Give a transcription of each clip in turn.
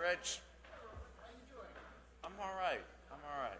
Rich. How you doing? I'm all right. I'm all right.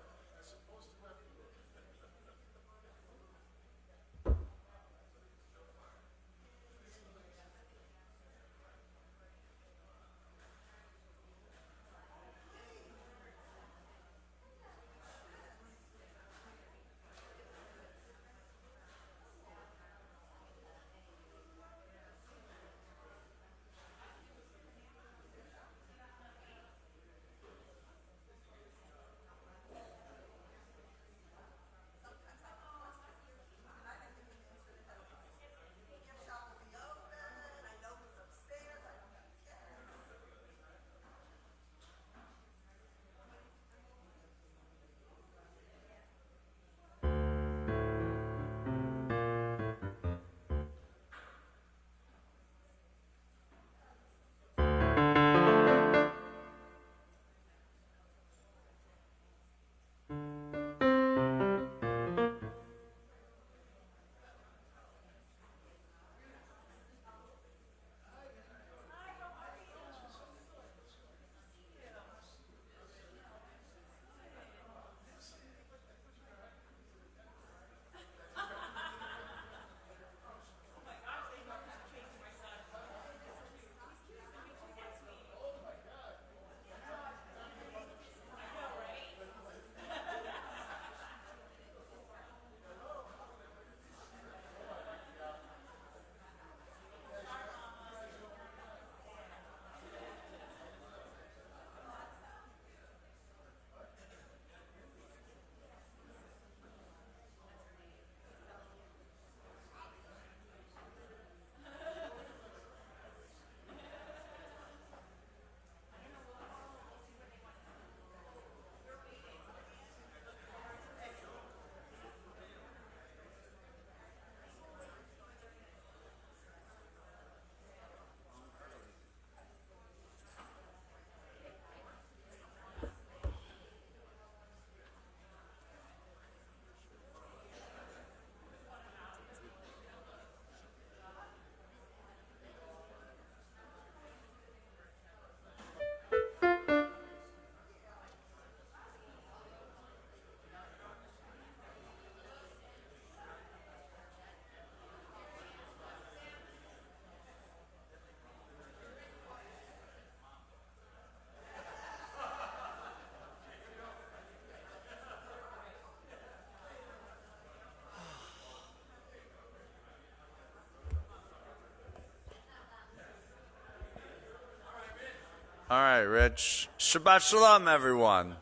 All right, Rich. Shabbat Shalom, everyone.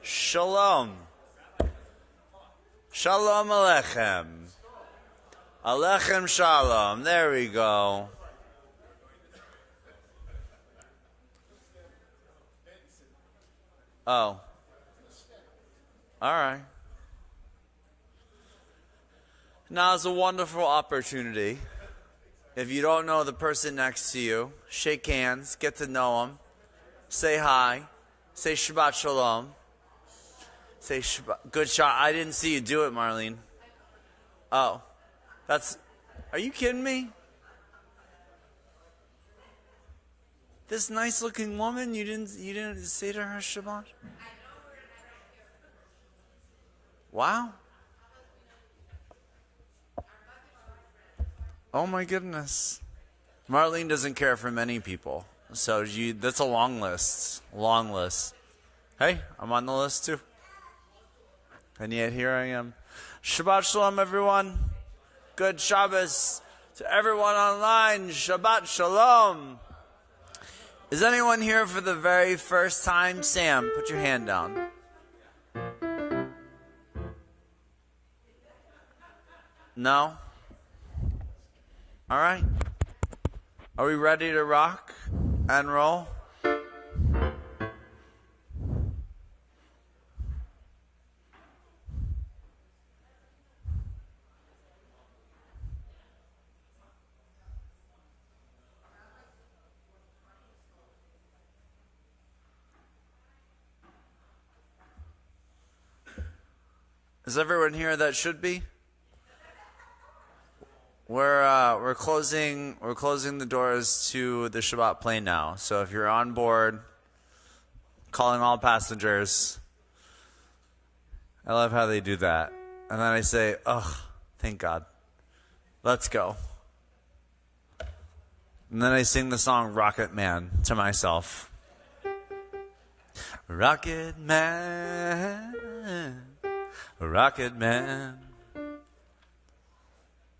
Shalom. Shalom Aleichem. Aleichem Shalom. There we go. Oh. All right. Now is a wonderful opportunity. If you don't know the person next to you, shake hands, get to know them, say hi, say Shabbat Shalom, say Shabbat. Good shot. I didn't see you do it, Marlene. Oh, are you kidding me? This nice looking woman, you didn't say to her Shabbat? Wow. Oh my goodness. Marlene doesn't care for many people. So that's a long list. Long list. Hey, I'm on the list too. And yet here I am. Shabbat Shalom, everyone. Good Shabbos to everyone online. Shabbat Shalom. Is anyone here for the very first time? Sam, put your hand down. No? All right. Are we ready to rock and roll? Is everyone here that should be? We're closing the doors to the Shabbat play now. So if you're on board, calling all passengers. I love how they do that. And then I say, ugh, thank God. Let's go. And then I sing the song Rocket Man to myself. Rocket Man, Rocket Man.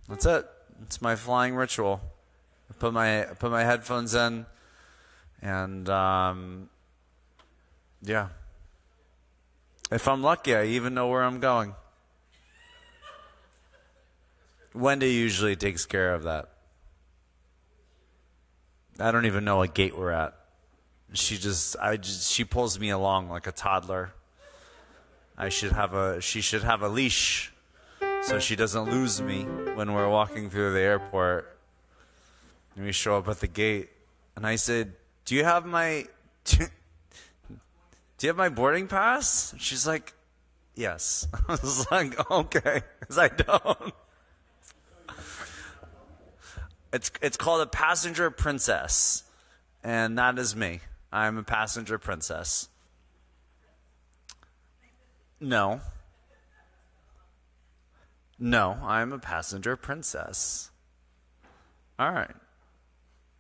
That's it. It's my flying ritual. I put my headphones in, and yeah. If I'm lucky, I even know where I'm going. Wendy usually takes care of that. I don't even know what gate we're at. She pulls me along like a toddler. She should have a leash so she doesn't lose me when we're walking through the airport. And we show up at the gate, and I said, "Do you have my boarding pass?" And she's like, "Yes." I was like, "Okay," because I don't. It's called a passenger princess, and that is me. I'm a passenger princess. No, I'm a passenger princess. All right.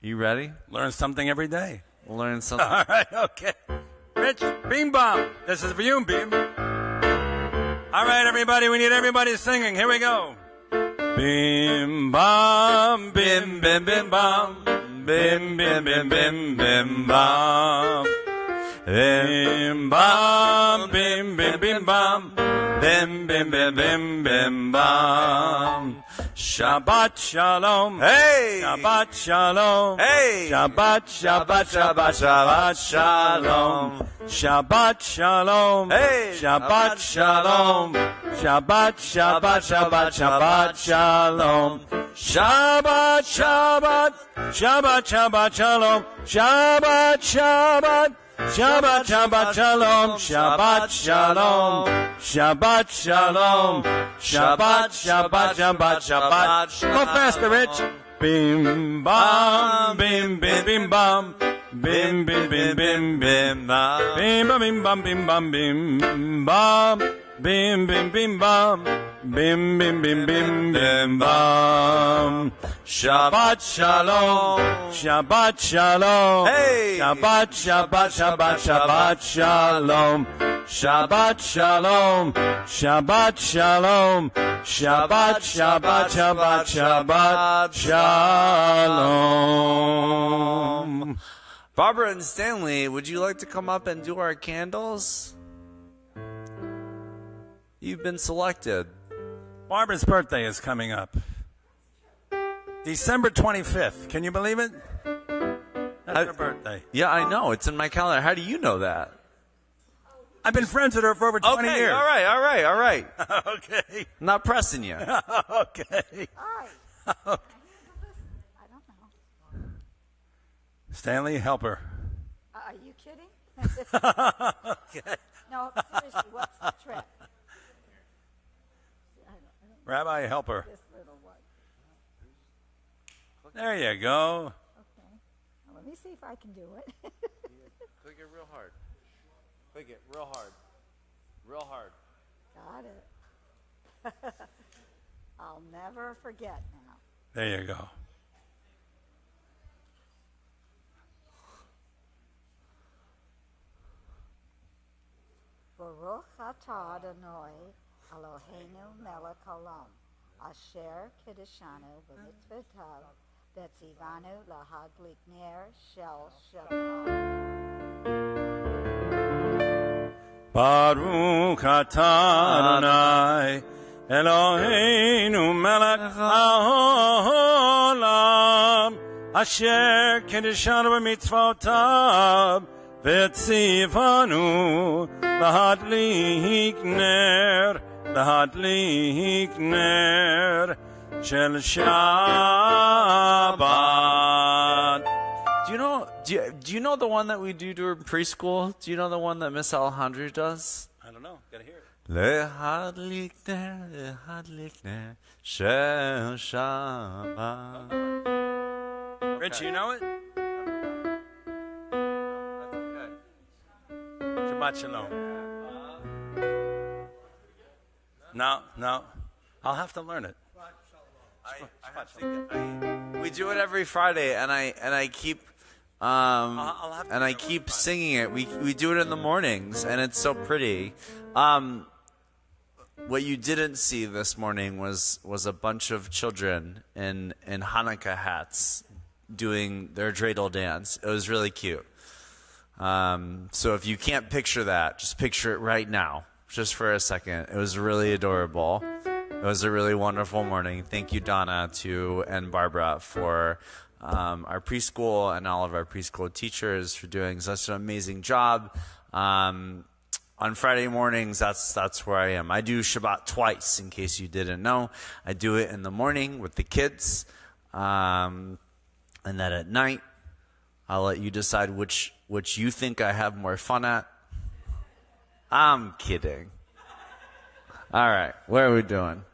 You ready? Learn something every day. Learn something. All right, okay. Rich, Beam Bomb. This is for you, Beam. All right, everybody, we need everybody singing. Here we go. Bim bam, bim bim bim bam, bim bim bim bim bim bam, bim bam, bim bim bim bam, bim bim bim bim bim bam. Shabbat Shalom. Hey! Shabbat Shalom. Hey! Shabbat, Shabbat, Shabbat, Shabbat Shalom. Shabbat Shalom. Hey! Shabbat Shalom. Shabbat, Shabbat, Shabbat, Shabbat Shalom. Shabbat, Shabbat, Shabbat, Shabbat Shalom. Shabbat, Shabbat. Shabbat, Shabbat Shalom, Shabbat Shalom, Shabbat Shalom, Shabbat, Shabbat, Shabbat, Shabbat. Go faster, Rich. Bim bam, bim bim bim bam, bim bim bim bim bim bam, bim bam bim bam bim bam bim, bim bim bim bam, bim bim bim bim bim bam. Shabbat Shalom, Shabbat Shalom, Hey! Shabbat, Shabbat, Shabbat, Shabbat Shalom, Shabbat Shalom, Shabbat Shalom, Shabbat, Shabbat, Shabbat, Shabbat Shalom. Barbara and Stanley, would you like to come up and do our candles? You've been selected. Barbara's birthday is coming up. December 25th. Can you believe it? That's her birthday. Yeah, I know. It's in my calendar. How do you know that? I've been friends with her for over 20 years. All right. Okay. I'm not pressing you. Okay. Hi. I don't know. Stanley, help her. Are you kidding? Okay. No, seriously, what's the trick? Rabbi, help her. This little one. There you go. Okay. Now, let me see if I can do it. Click it real hard. Click it real hard. Real hard. Got it. I'll never forget now. There you go. Baruch atah Adonai Eloheinu melech haolam, asher kiddushanu b'mitzvotav v'tzivanu lahadlik ner shel Shabbat. Baruch atah Adonai Eloheinu melech haolam, asher kiddushanu b'mitzvotav v'tzivanu lahadlik ner shel Shabbat. Do you know the one that we do during preschool? Do you know the one that Miss Alejandra does? I don't know. Gotta hear it. Lehadlik ner shel Shabbat. Rich, you know it? That's okay. Shabbat Shalom. No. I'll have to learn it. We do it every Friday, and I keep singing it. We do it in the mornings, and it's so pretty. What you didn't see this morning was a bunch of children in Hanukkah hats doing their dreidel dance. It was really cute. So if you can't picture that, just picture it right now, just for a second. It was really adorable. It was a really wonderful morning. Thank you, Donna, and Barbara for our preschool and all of our preschool teachers for doing such an amazing job. On Friday mornings, that's where I am. I do Shabbat twice, in case you didn't know. I do it in the morning with the kids, and then at night, I'll let you decide which you think I have more fun at. I'm kidding. All right, where are we doing?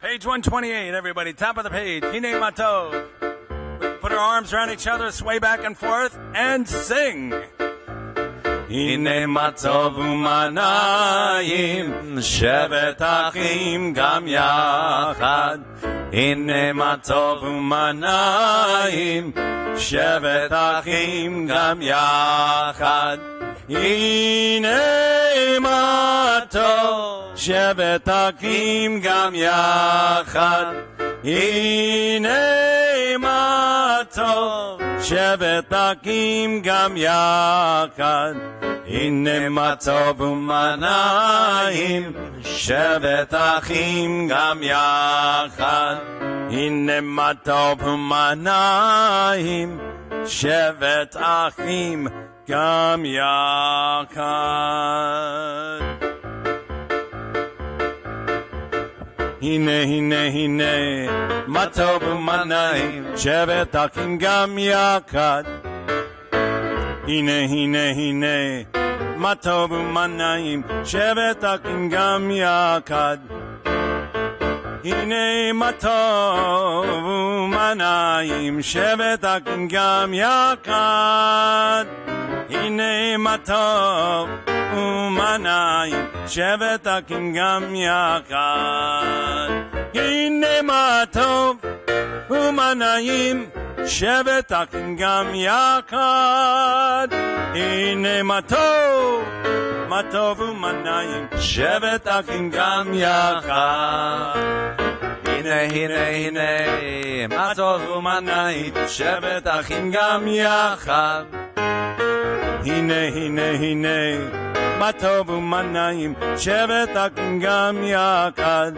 Page 128, everybody. Top of the page. Hine Matov. We put our arms around each other, sway back and forth, and sing. Hine Matov u'manayim, shevet achim gam yachad. Hine Matov u'manayim, shevet achim gam yachad. Hine Matov, shevet achim gam yachad. Hine Matov, shevet achim gam yachad. Hine Matov u'manayim, shevet achim gam yachad. Hine Matov u'manayim, shevet achim gam yachad. Hine Matov u'manayim, shevet achim gam yachad. Hine Matov u'manayim, shevet achim gam yachad. Hine Matov u'manayim, shevet achim gam yachad. Hine Matov u'manayim, shevet achim gam yachad. Hine Matov u'manayim, shevet achim gam yachad. Hine Matov u'manayim, shevet achim gam yachad. Hine Matov u'manayim, shevet achim gam yachad. Hine Matov u'manayim, shevet achim gam yachad.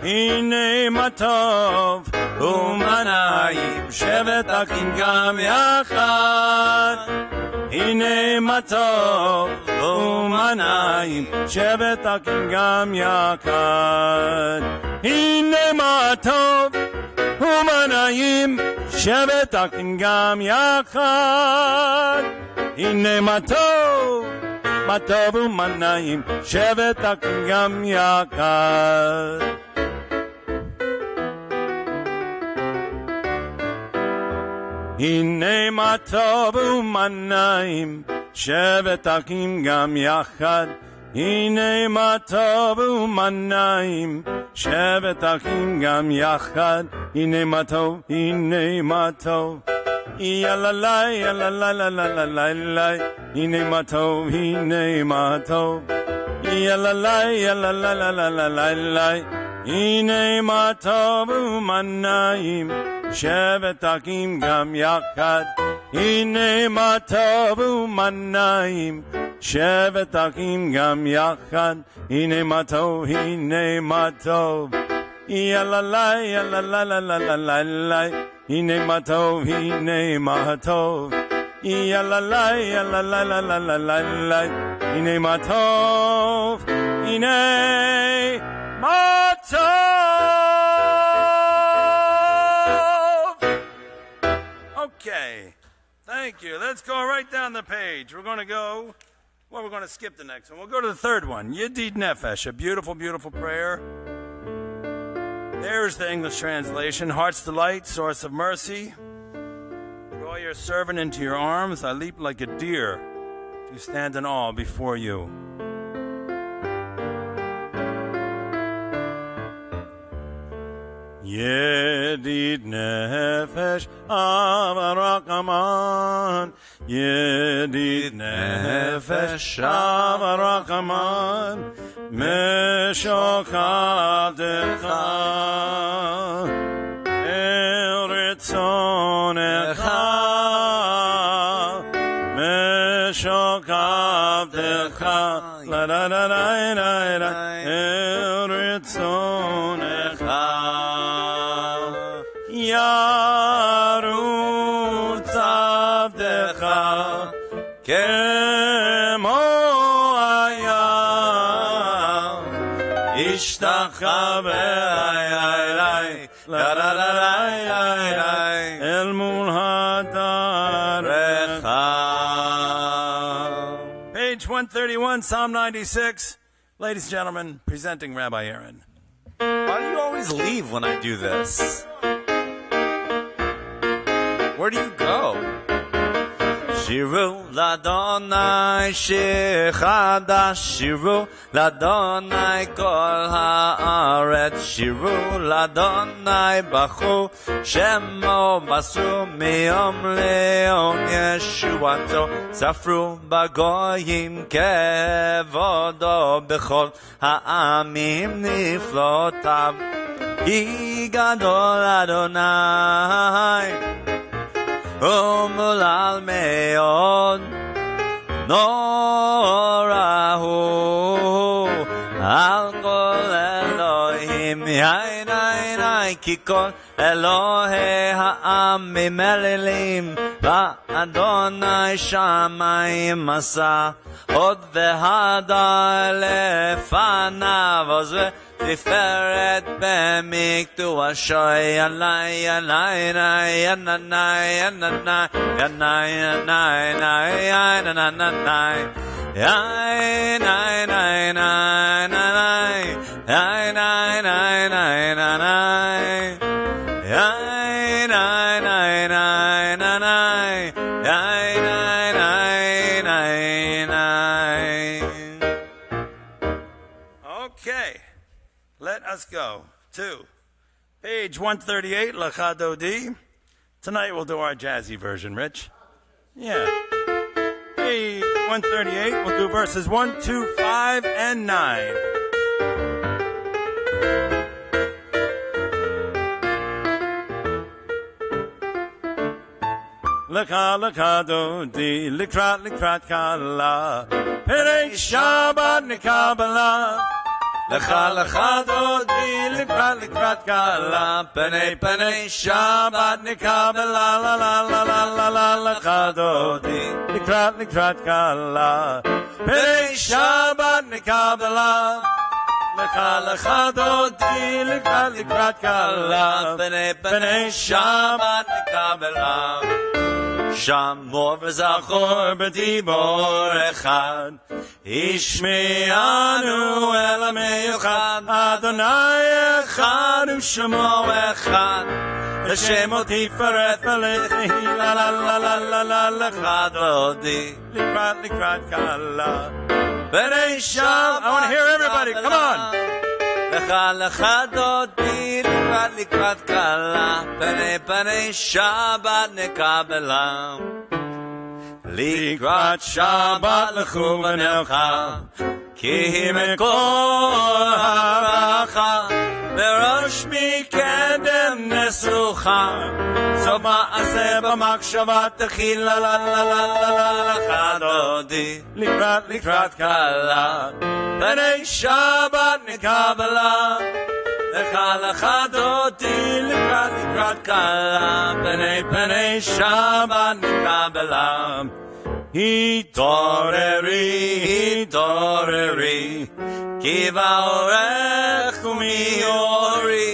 Hine Matov u'manayim, shevet achim gam yachad. Hine Matov u'manayim, shevet achim gam yachad. Hine Matov u'manayim, shevet achim gam yachad. Hine Matov u'manayim, shevet achim gam yachad. Hine Matov u'manayim, shevet achim gam yachad. Hine Matov u'manayim, shevet achim gam yachad. Hine Matov Yalalai, yalalai, yalalai, hine Matov, yalalai, yalalai, hine Matov u'manayim, shevet achim gam yachad. Hine Matov u'manayim, shevet achim gam yachad. Hine Matov, yalalai, yalalai, hine Matov, yalalai, yalalai, hine Matov, Okay, thank you. Let's go right down the page. We're going to skip the next one. We'll go to the third one. Yedid Nefesh, a beautiful, beautiful prayer. There's the English translation. Heart's delight, source of mercy. Draw your servant into your arms. I leap like a deer to stand in awe before you. Yedid nefesh avarakaman, Yedid nefesh avarakaman, Meshokadecha el ritzonecha, Meshokadecha la la la la la la el ritzonecha. Yarutz avdecha kemo hayam ishtacha ve'ayay la la la la el mul hadarecha. Page 131, Psalm 96. Ladies and gentlemen, presenting Rabbi Aaron. Why do you always leave when I do this? Where do you go? Shiru ladonai shir chadash, Shiru ladonai kol haaretz, Shiru ladonai bachu shemo basu miyom leon yeshuato, Safru bagoyim kevodo bechol ha'amim niflotav, Ki gadol Adonai Umulal meod norahu al kol Elohim yainai ki kol Elohe ha'am mimelilim va'adonai shamayim asa od v'hada lefanav ozve Tiferet b'miktu ashoy yanai yanai yanai yanai yanai yanai yanai yanai Okay. Let us go to page 138, Lachadodi. Tonight we'll do our jazzy version, Rich. Yeah. Page 138, we'll do verses 1, 2, 5, and 9. Lachadodi, likrat kala, Perei Shabbat nikabala. Lecha dodi likrat kala, Penei Shabbat nikabala la la la la la la. Lecha dodi likrat kala, Penei Shabbat nikabala. Lecha dodi likrat kala, Penei Shabbat nikabala. Shamor v'zachor b'dibor echad, Ishme'anu el ha'meyuchad, Adonai echad u'shemo echad, V'shemo tiferet v'lechi la la la la la la lechadodi, likrat kala, B'nei Shabbat. I want to hear everybody, come on. Lecha dodi likrat kala, Penei Shabbat nekabela. Likrat Shabbat lechu v'nelcha, Ki mekor haracha, Berosh mikedem nesucha, Sof ma'aseh b'makshavat techil la la la la la la. Lecha dodi likrat kala, Penei Shabbat nekabela. Lecha dodi likrat kala, Penei Shabbat nekabela. Hitoreri, Ki va'orech u'mi'ori,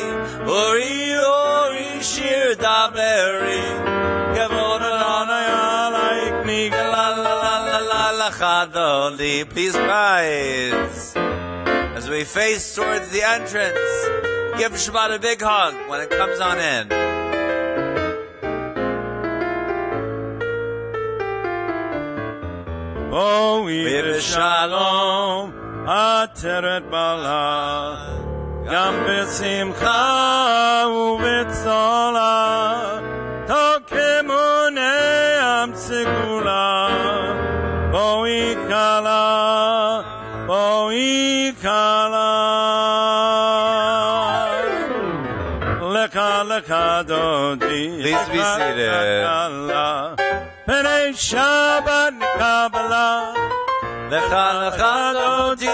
ori shir daberi, Kavod Adonai alaik nigel la la la la la. Lecha dodi, please rise. As we face towards the entrance, give Shabbat a big hug when it comes on in. Boi b'shalom ateret bala gam b'simcha u'b'tzola tokemunei amtzigula boi kala leka dodi Please be seated. Penei Shabbat Kabbalah Lecha dodi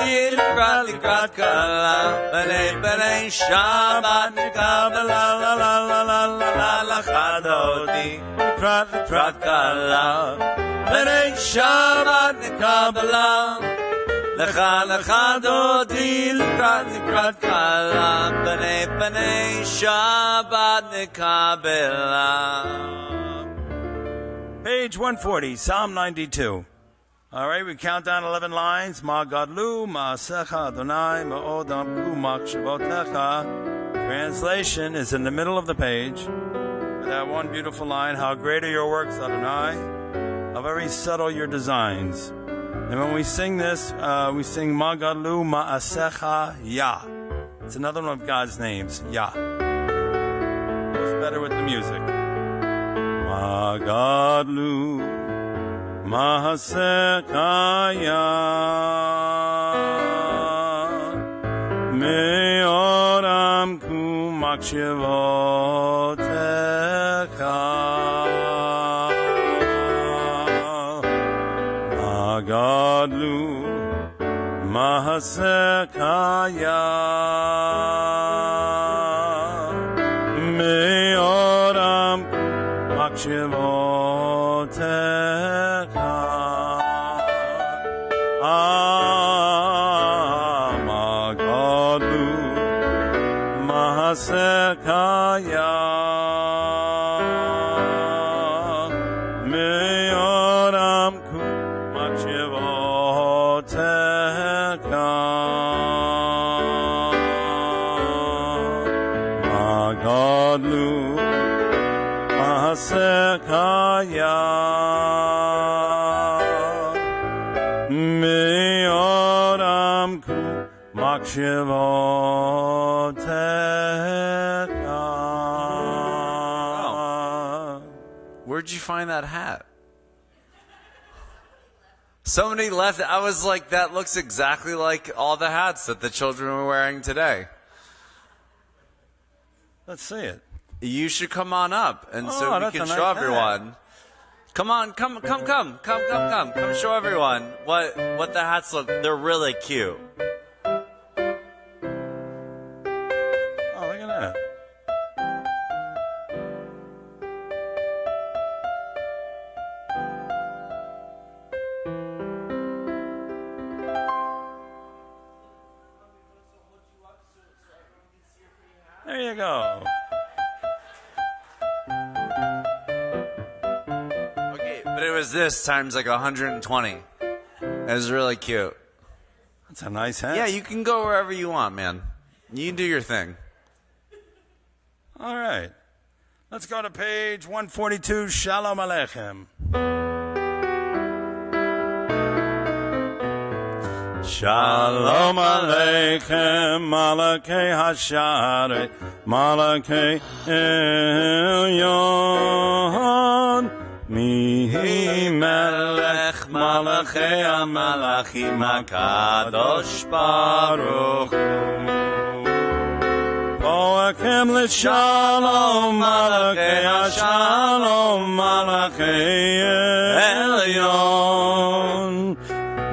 likrat kala Penei Shabbat Kabbalah la la la la la lecha dodi likrat kala Penei Shabbat Kabbalah Lecha dodi likrat kala Penei Shabbat Kabbalah. Page 140, Psalm 92. All right, we count down 11 lines. Ma gadlu, ma'asecha Adonai, ma'odam ku machshavotecha. Translation is in the middle of the page. That one beautiful line, how great are your works, Adonai, how very subtle your designs. And when we sing this, we sing Ma gadlu, ma'asecha Yah. It's another one of God's names, Yah. Goes better with the music. Ma gadlu Mahasekaya Meoram kumakshivoteka Magadlu Mahasekaya Meoram kumakshivoteka Magadlu Mahasekaya Meoram kumakshivoteka Magadlu Mahasekaya Meoram kumakshivoteka. Where'd you find that hat? Somebody left it. I was like, that looks exactly like all the hats that the children were wearing today. Let's see it. You should come on up, and so we that's can a show nice everyone. hat. Come on, come, show everyone what the hats look. They're really cute. Oh, look at that. There you go. Okay, but it was this times like 120. It was really cute. That's a nice hat. Yeah, you can go wherever you want, man. You can do your thing. All right. Let's go to page 142, Shalom Aleichem. Shalom Aleichem, Malakei Hashare, Malakei Elyon, Mihi Melech, Malakei HaMalachim, HaKadosh Baruch Hu. Poakem L'Shalom, Malakei HaShalom, Malakei Elyon,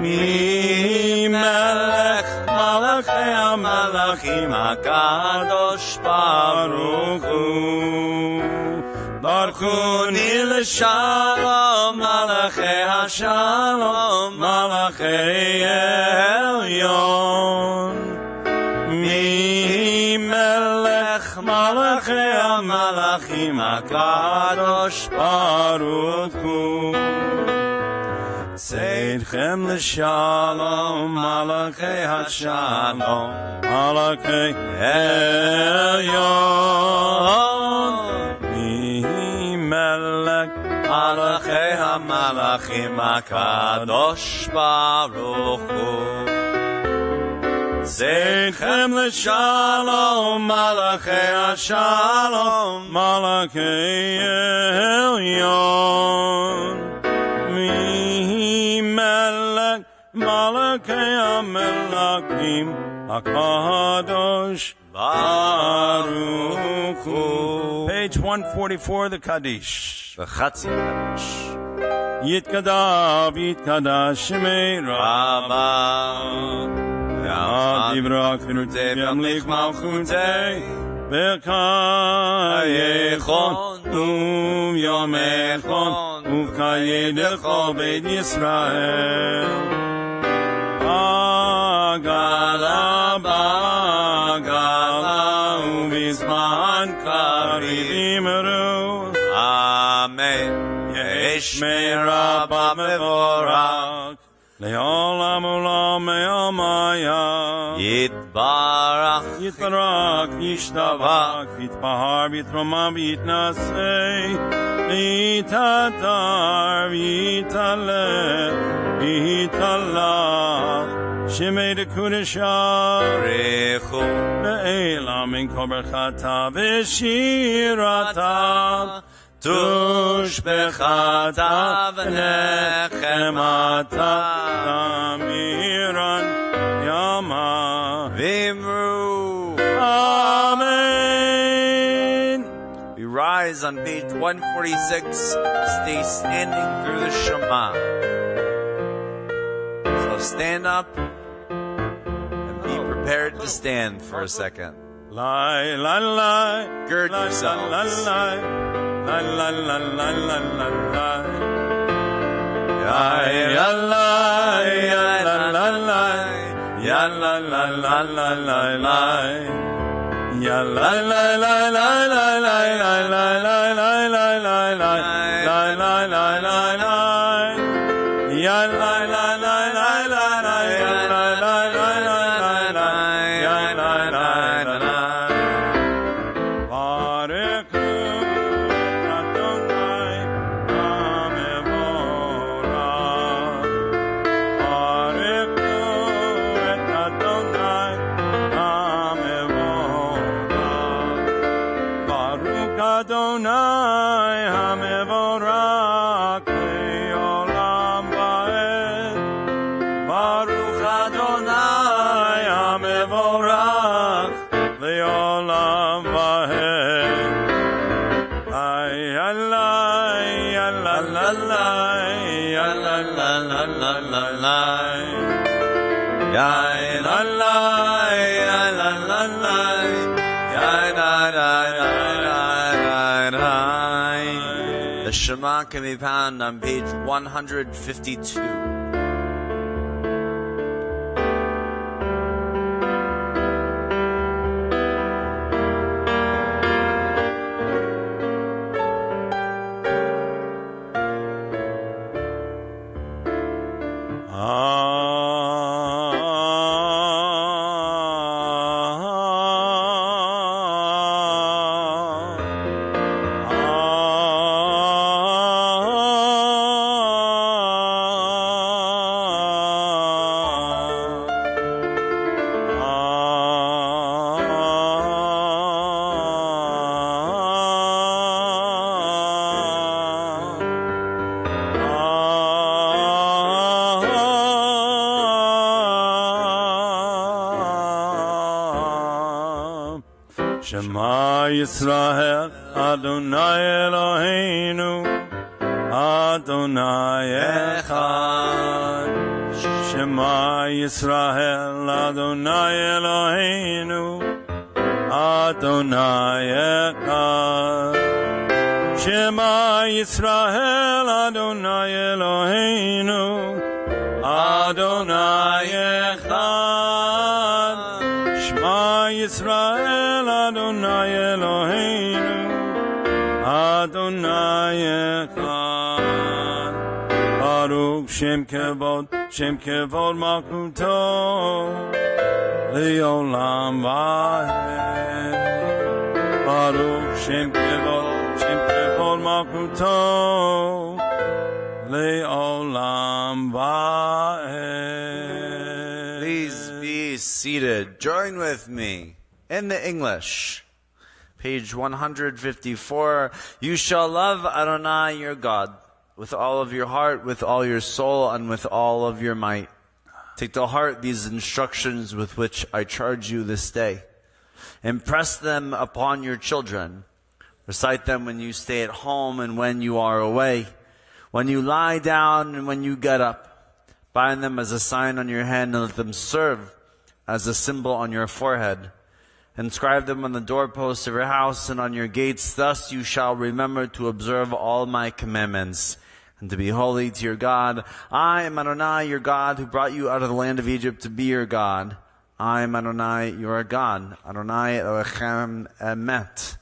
Mihi Melech, Malakei HaMalachim, HaKadosh Baruch Hu. Baruchuni L'Shalom, Malakei HaShalom, Malakei Elyon, Mihi Melech, Malakei HaMalachim, HaKadosh Baruch Hu. Tzeidchem L'Shalom, Malakei HaShalom, Malakei Elyon, Mihi Melech, melech malachei hamalachim HaKadosh Baruch Hu. Zeichem l'shalom malachei hashalom malachei elyon mihi melech malachei hamelachim HaKadosh Baruch Hu. Page 144, the Kaddish. The Chatzi Kaddish. Yitkadav, Yitkadav, Shemei Rabba. Yadibrak, V'nutev, Yamlich, Malchutei. V'kayechon, Yomechon, Uvkayedecho, Beit Yisrael. Agala, Bagala, Uvizman, Karivimru. Amen. Yeshmei Rabba Mevorak. Le'olam olam me'amayam. Yitbarach. Yitbarak, Yishtavak, Yitbahar, Yitromam, Yitnasei. Yitatar, Yitaleh, Yitalach. Shemei de Kudeshah. Rechu. Le'elam in Koberchata V'shirata. Tushbechata v'nechemata Amiran Yama Vimru. Amen. We rise on page 146. Stay standing through the Shema. So stand up and be prepared to stand for a second. Lai, lai, lai. Gird yourselves. Lai, lai, lai, lai, lai, lai, lai, lai. Ya la, ya la, la, la. Ya la, la, la, la, la, la. Ya la, la, la, la, la, la, la, la, la, la, la, la, la. La, la, la, la, la. Ya la, la, la, la, la, la. Ya la, la, la, la, la, la. Ya la, la, la, la. Bareku Adonai Hamevorach. Bareku Adonai Hamevorach. Baruch Adonai Hamevorach le'olam va'ed. Baruch Adonai Hamevorach le'olam va'ed. Ay la la la la la la la la la la la. Ya la la ya la la la ya la la la la. The Shema can be found on page 152. Shema Yisrael, Adonai Eloheinu, Adonai Echad. Shema Yisrael, Adonai Eloheinu, Adonai Echad. Shema Yisrael, Adonai Eloheinu, Adonai Echad. Shema Yisrael, Adonai Eloheinu, Adonai Echad. Baruch Shem Kevod Malchuto, Le'olam Va'ed. Baruch Shem Kevod Malchuto Le'olam Va'ed. Please be seated. Join with me in the English. Page 154. You shall love Adonai your God with all of your heart, with all your soul, and with all of your might. Take to heart these instructions with which I charge you this day. Impress them upon your children. Recite them when you stay at home and when you are away, when you lie down and when you get up. Bind them as a sign on your hand and let them serve as a symbol on your forehead. Inscribe them on the doorposts of your house and on your gates. Thus you shall remember to observe all my commandments and to be holy to your God. I am Adonai, your God, who brought you out of the land of Egypt to be your God. I am Adonai, your God. Adonai Elohechem Emet.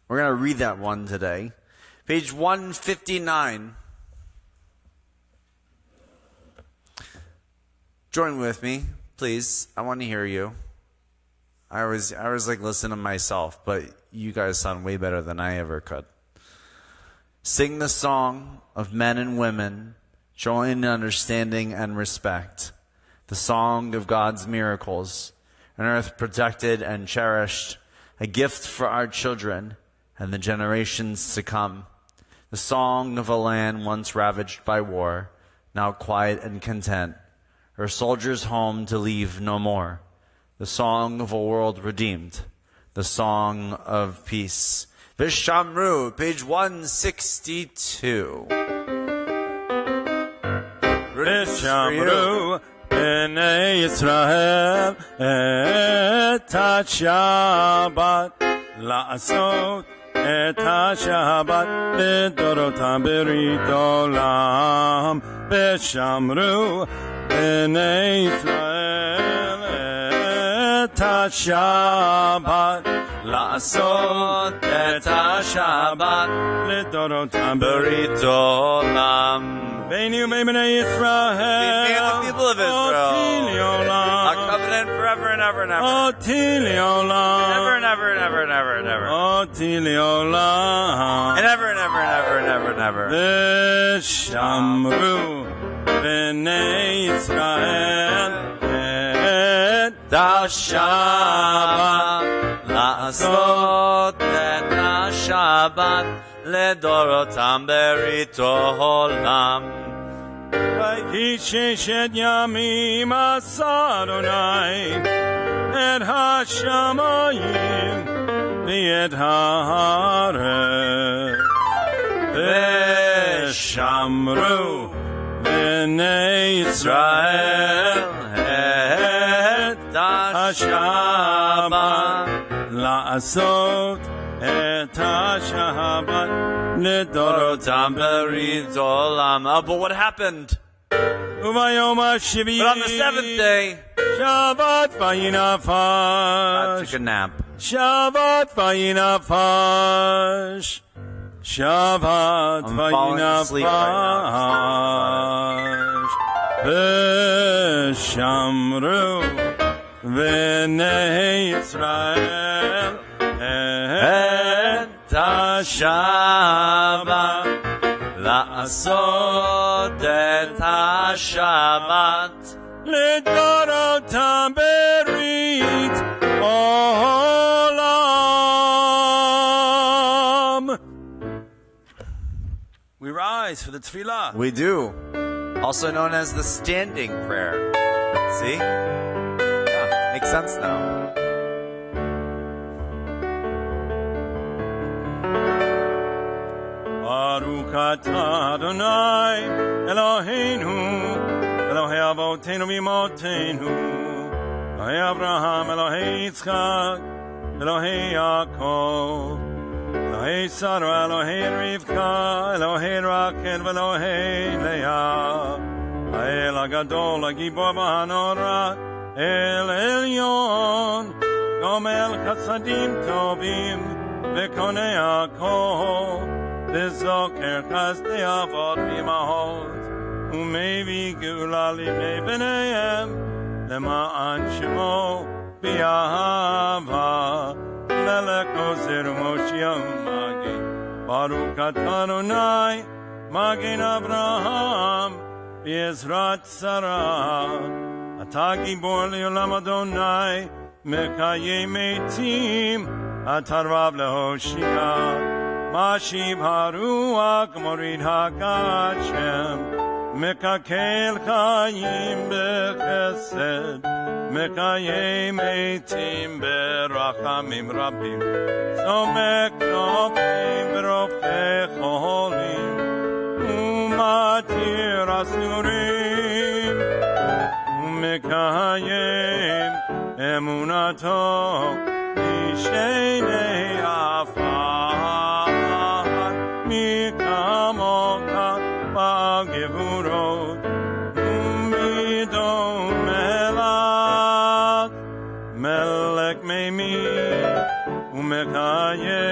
We're going to read that one today. Page 159. Join with me, please. I want to hear you. I was like listening to myself, but you guys sound way better than I ever could. Sing the song of men and women, showing in understanding and respect. The song of God's miracles, an earth protected and cherished, a gift for our children and the generations to come. The song of a land once ravaged by war, now quiet and content, her soldiers home to leave no more. The song of a world redeemed, the song of peace. Vishamru, page 162. Vishamru, Bnei Yisrael, et ha-Shabbat, la'asot, et ha-Shabbat, lidorotam berit olam. Vishamru, Bnei Yisrael, et ha-Shabbat, la'asot et ha-Shabbat lidorotam berit olam. Veinu b'nei Yisrael, the people of Israel, a covenant forever and ever and ever. Oti le'olam, Never and ever and ever and ever and ever. Oti le'olam, And ever and ever and ever and ever and ever. Vishamru b'nei Yisrael et ha-Shabbat la'asot et ha-Shabbat לדורותם בריתו עולם. כי ששת ימים עשה אדוני את השמיים ואת הארץ. ושמרו בני ישראל את השבת לעשות את השבת לדורותם ברית עולם. But what happened? וביום השביעי, But on the seventh day, שבת וינפש. God took a nap. שבת וינפש. שבת I'm falling asleep right וינפש. ושמרו בני ישראל את השבת לעשות את השבת לדורותם ברית עולם. We rise for the tefillah. We do. Also known as the standing prayer. See? Yeah, makes sense now. Baruch atah Adonai Eloheinu Elohei Avotenu v'Imotenu Elohei Avraham Elohei Yitzchak Elohei Yaakov Elohei Sarah Elohei Rivka Elohei Rachel v'Elohei Leah Ha'el HaGadol HaGibor v'Hanora El Elyon Gomel Chasadim Tovim V'Konei HaKol וזוכר חסדי אבות ואמהות ומביא גאולה לבני בניהם למען שמו באהבה מלך עוזר ומושיע ומגן Baruch atah Adonai, Magen Avraham, Be'ezrat Sarah. Atah Gibor Le'olam Adonai, Mekayem Metim, Atah Rav Lehoshia. Mashiv Haruach Morid HaGashem, Mekakel Chayim Bechesed, Mekayem Eitim Berachamim Rabim, Somek Nofim Berofei Cholim, Umatir Asurim, Mekayem Emunato, Ishenei Afar. Gevurot Umidon Melach Melech Meimi Umekaye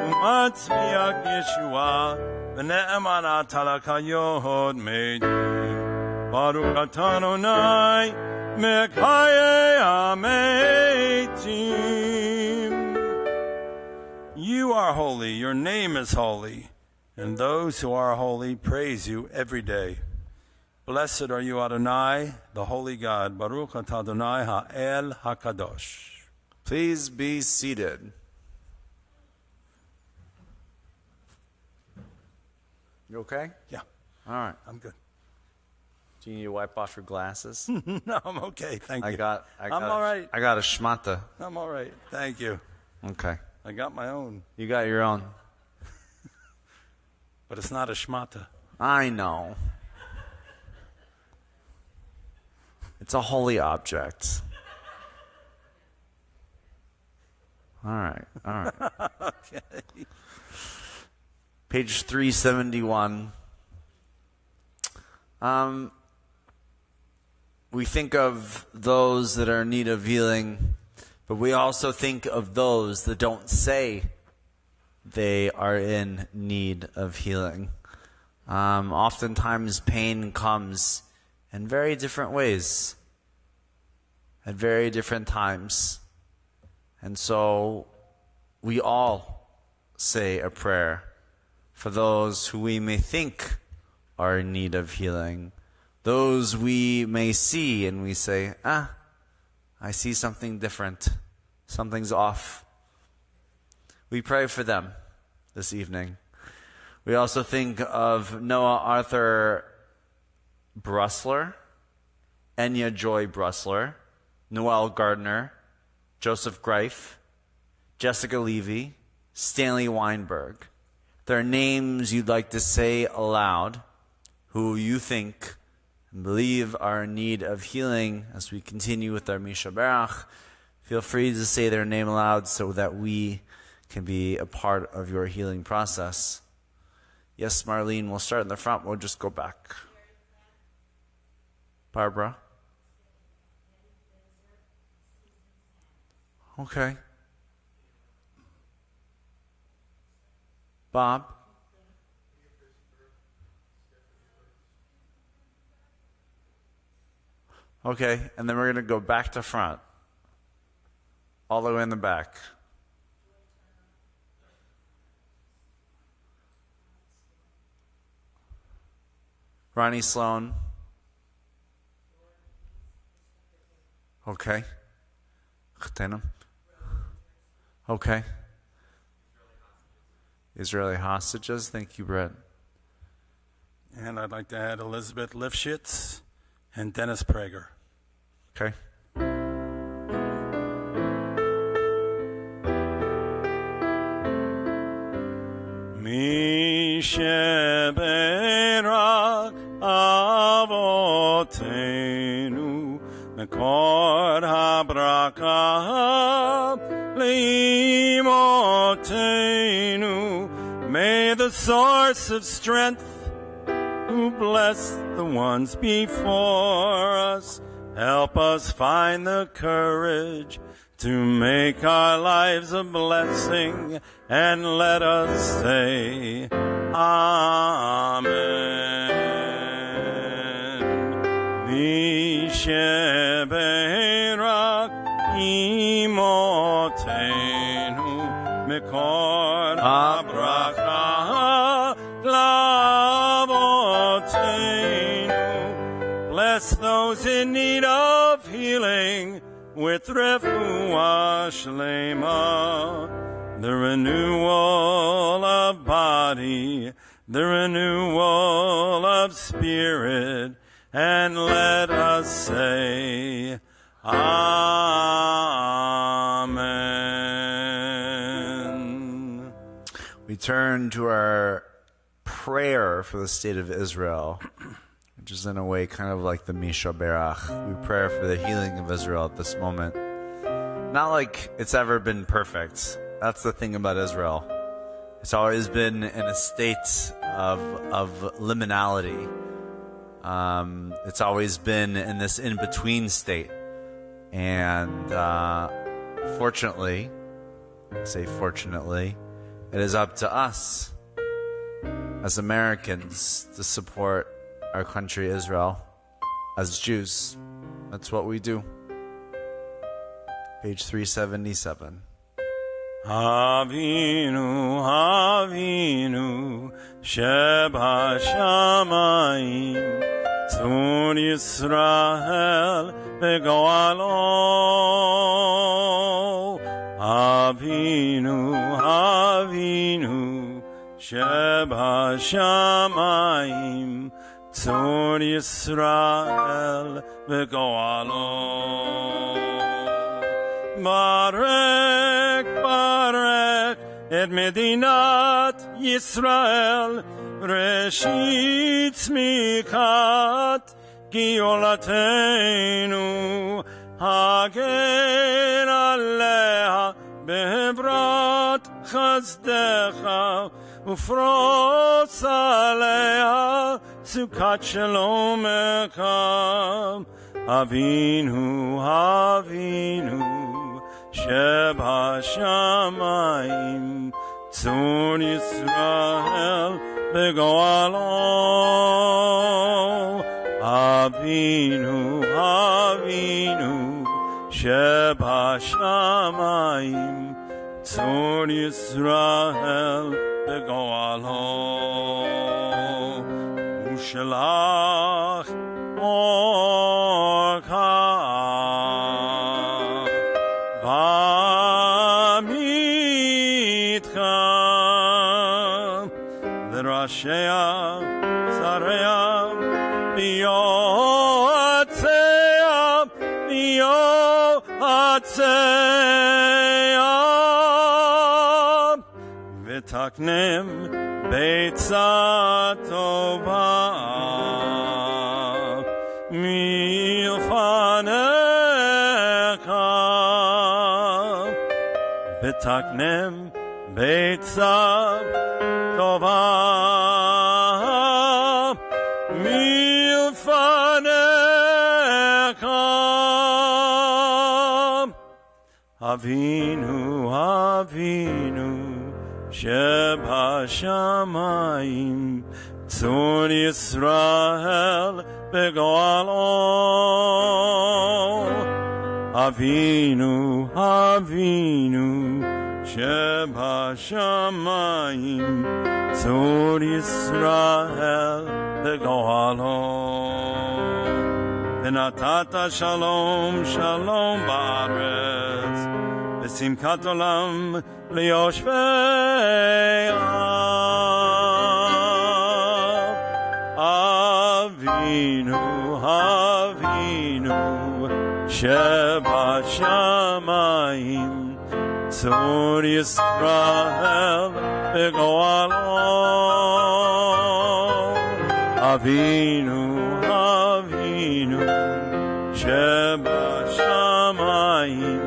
Umatzmiach Yeshua V'ne'eman Atalakayod Medim Baruch atah Adonai Mekaye Ametim. You are holy, your name is holy. And those who are holy praise you every day. Blessed are you, Adonai, the holy God. Baruch atah Adonai ha'el hakadosh. Please be seated. You okay? Yeah. All right. I'm good. Do you need to wipe off your glasses? No, I'm okay. Thank you. I'm all right. I got a shmata. I'm all right. Thank you. Okay. I got my own. You got your own. But it's not a shmata. I know. It's a holy object. All right. Okay. Page 371. We think of those that are in need of healing, but we also think of those that don't say they are in need of healing. Oftentimes pain comes in very different ways, at very different times. And so we all say a prayer for those who we may think are in need of healing. Those we may see and we say, I see something different. Something's off. We pray for them this evening. We also think of Noah Arthur Brusler, Enya Joy Brusler, Noel Gardner, Joseph Greif, Jessica Levy, Stanley Weinberg. There are names you'd like to say aloud who you think and believe are in need of healing as we continue with our Misha Barach. Feel free to say their name aloud so that we can be a part of your healing process. Yes, Marlene, we'll start in the front. We'll just go back. Barbara? Okay. Bob? Okay, and then we're going to go back to front. All the way in the back. Ronnie Sloan. Okay. Okay. Israeli hostages. Thank you, Brett. And I'd like to add Elizabeth Lifshitz and Dennis Prager. Okay. Mi sheberak avotenu mekor habraka leimotenu. May the source of strength who bless the ones before us help us find the courage to make our lives a blessing, and let us say, Amen. Visheberak imotenu mikor abra those in need of healing with refuah shlema, the renewal of body, the renewal of spirit, and let us say, Amen. We turn to our prayer for the state of Israel, which is in a way kind of like the Misha Berach. We pray for the healing of Israel at this moment. Not like it's ever been perfect. That's the thing about Israel. It's always been in a state of liminality. It's always been in this in-between state. And fortunately, it is up to us as Americans to support our country Israel as Jews. That's what we do. Page 377. Avinu, Avinu, Sheba Shamayim, Tzur Yisrael Begoalo. Avinu, Avinu, Sheba Shamayim, Tzur Yisrael Begoalo. Barek, Barek, et Medinat Yisrael, Reshit Smikat, Giolatenu, Hagen Aleha, Behevrat Chazdecha, Ufros Aleha, Sukat Shalomeka, Avinu, Avinu, Sheba Shamayim, Tzur Yisrael Begoalo. Avinu, Avinu, Sheba Shamayim, Tzur Yisrael Begoalo. Ushelach Orcha Rashea, Sarea, Bioatzea, Bioatzea, Vitaknem, Beitza Tova, Milfanecha, Vitaknem, Beitza Tova, Milfanecha. Avinu, Avinu, Sheba Shamayim, Tzur Yisrael Begoalo. Avinu, Avinu, Sheba Shamayim, Tzur Yisrael Begoalo. V'natata Shalom, Shalom Ba'aretz, V'simkat Olam Liyoshvei Avinu, Avinu, Sheba Shamayim, Tzur Yisrael Begoalo. Avinu, Avinu, Sheba Shamayim,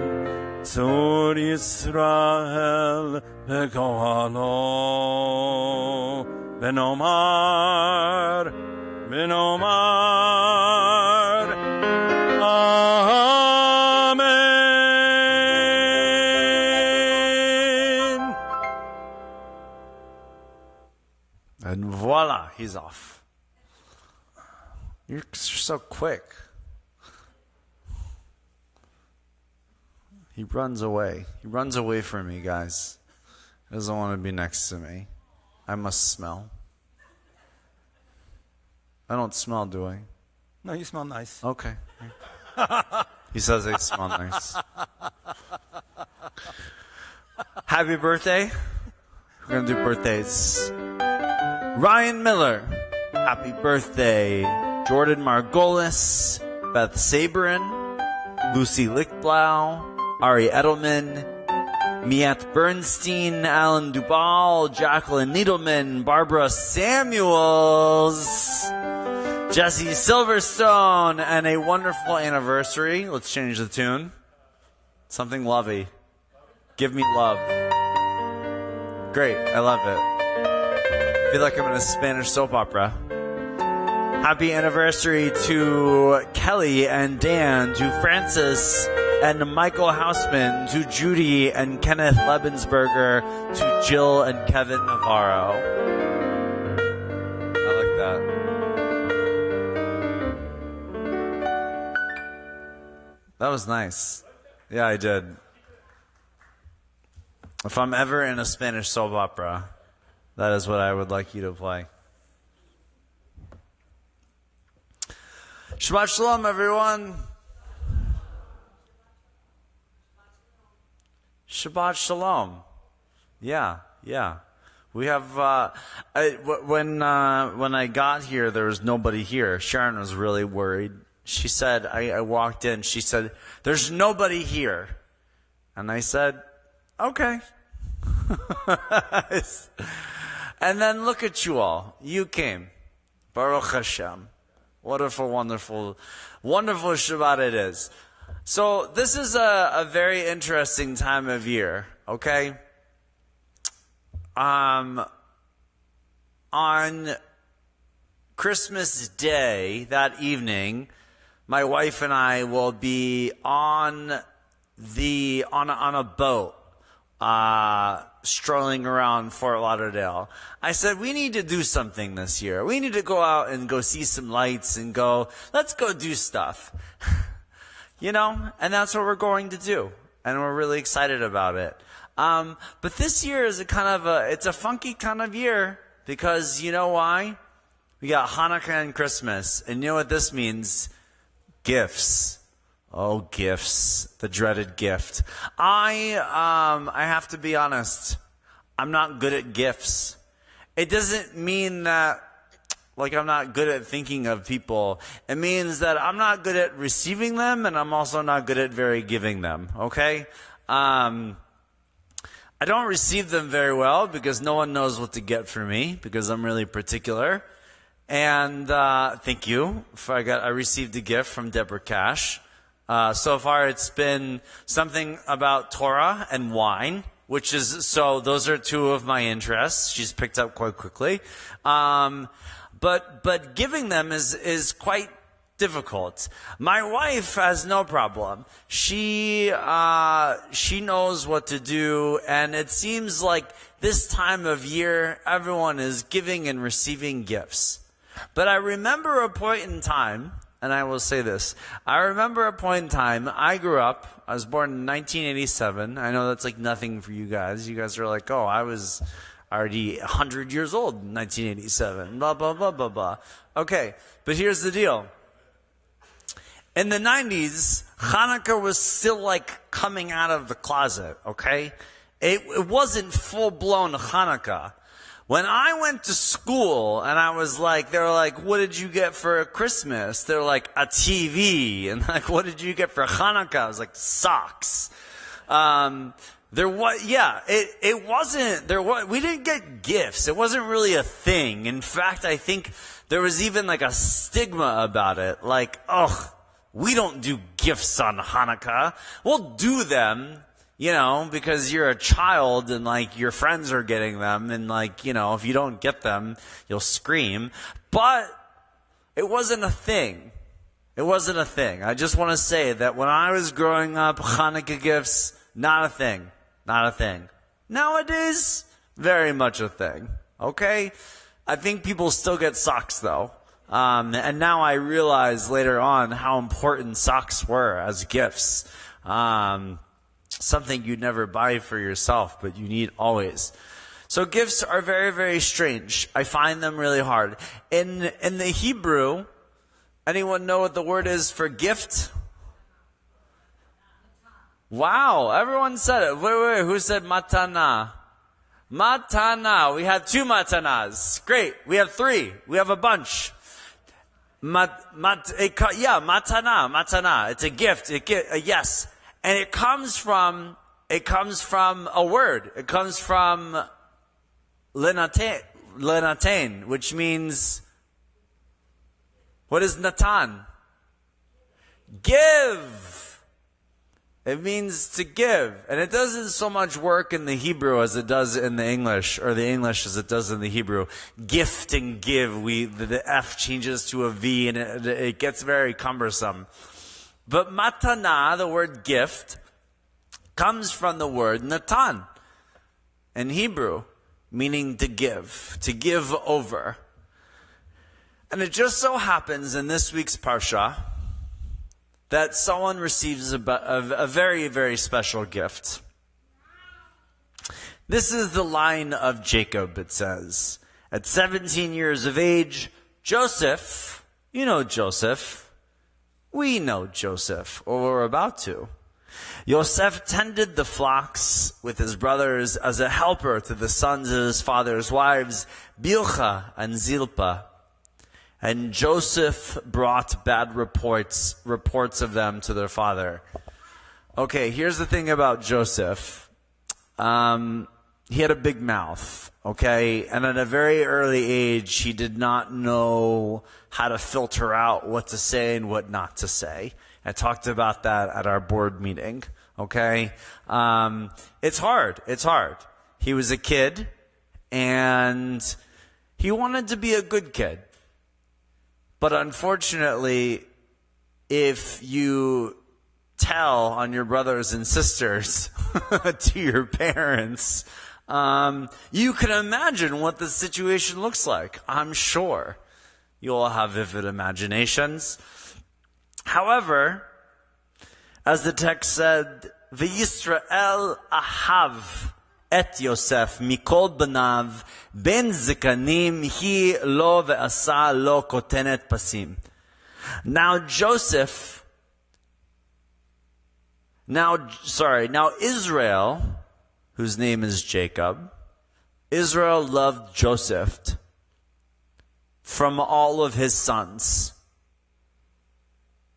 Tzur Yisrael Begoalo. Benomar, Benomar, Amen. And voila, he's off. You're so quick. He runs away. He runs away from me, guys. He doesn't want to be next to me. I must smell. I don't smell, do I? No, you smell nice. Okay. He says they smell nice. Happy birthday. We're going to do birthdays. Ryan Miller. Happy birthday. Jordan Margolis. Beth Sabrin. Lucy Lichtblau. Ari Edelman. Miat Bernstein. Alan Dubal. Jacqueline Needleman. Barbara Samuels. Jesse Silverstone. And a wonderful anniversary. Let's change the tune. Something lovey. Give me love. Great. I love it. I feel like I'm in a Spanish soap opera. Happy anniversary to Kelly and Dan, to Francis and Michael Hausman, to Judy and Kenneth Lebensberger, to Jill and Kevin Navarro. I like that. That was nice. Yeah, I did. If I'm ever in a Spanish soap opera, that is what I would like you to play. Shabbat Shalom, everyone. Shabbat Shalom. Yeah. We have, when I got here, there was nobody here. Sharon was really worried. She said, I walked in, she said, there's nobody here. And I said, okay. And then look at you all. You came. Baruch Hashem. Wonderful, wonderful, wonderful Shabbat it is. So this is a very interesting time of year, okay? On Christmas Day, that evening, my wife and I will be on a boat, strolling around Fort Lauderdale. I said, we need to do something this year. We need to go out and go see some lights and let's go do stuff. And that's what we're going to do. And we're really excited about it. But this year is it's a funky kind of year because you know why? We got Hanukkah and Christmas. And you know what this means? Gifts. Oh, gifts. The dreaded gift. I have to be honest. I'm not good at gifts. It doesn't mean that, I'm not good at thinking of people. It means that I'm not good at receiving them, and I'm also not good at very giving them, okay? I don't receive them very well because no one knows what to get for me because I'm really particular. And thank you. I received a gift from Deborah Cash. So far it's been something about Torah and wine, those are two of my interests. She's picked up quite quickly. But giving them is quite difficult. My wife has no problem. She knows what to do, and it seems like this time of year, everyone is giving and receiving gifts. But I remember a point in time, and I will say this. I remember a point in time, I was born in 1987. I know that's nothing for you guys. You guys are like, oh, I was already 100 years old in 1987. Blah, blah, blah, blah, blah. Okay, but here's the deal. In the 90s, Hanukkah was still coming out of the closet, okay? It wasn't full-blown Hanukkah. When I went to school and I was they were like, what did you get for Christmas? They're like, a TV. And what did you get for Hanukkah? I was like, socks. We didn't get gifts. It wasn't really a thing. In fact, I think there was even a stigma about it. We don't do gifts on Hanukkah. We'll do them, because you're a child and your friends are getting them and if you don't get them, you'll scream. But it wasn't a thing. It wasn't a thing. I just want to say that when I was growing up, Hanukkah gifts, not a thing. Not a thing. Nowadays, very much a thing. Okay? I think people still get socks though. And now I realize later on how important socks were as gifts. Something you'd never buy for yourself, but you need always. So gifts are very, very strange. I find them really hard. In the Hebrew, Anyone know what the word is for gift? Wow, everyone said it. Wait, who said matana? Matana. We have 2 matanas. Great. We have 3. We have a bunch. Matana. It's a gift. Yes. And it comes from a word. It comes from lenatain, which means, what is natan? Give. It means to give. And it doesn't so much work in the Hebrew as it does in the English, or the English as it does in the Hebrew. Gift and give, the F changes to a V, and it gets very cumbersome. But matana, the word gift, comes from the word natan in Hebrew, meaning to give over. And it just so happens in this week's Parsha that someone receives a very, very special gift. This is the line of Jacob, it says. At 17 years of age, Joseph, you know Joseph, we know Joseph, or we're about to. Yosef tended the flocks with his brothers as a helper to the sons of his father's wives, Bilhah and Zilpah. And Joseph brought bad reports of them to their father. Okay, here's the thing about Joseph. He had a big mouth, okay? And at a very early age, he did not know how to filter out what to say and what not to say. I talked about that at our board meeting, okay? It's hard. He was a kid, and he wanted to be a good kid. But unfortunately, if you tell on your brothers and sisters to your parents, you can imagine what the situation looks like. I'm sure you all have vivid imaginations. However, as the text said, V'Yisrael ahav et Yosef mikol banav ben zikanim hi lo ve'asa lo kotenet pasim. Now Israel, whose name is Jacob, Israel loved Joseph from all of his sons.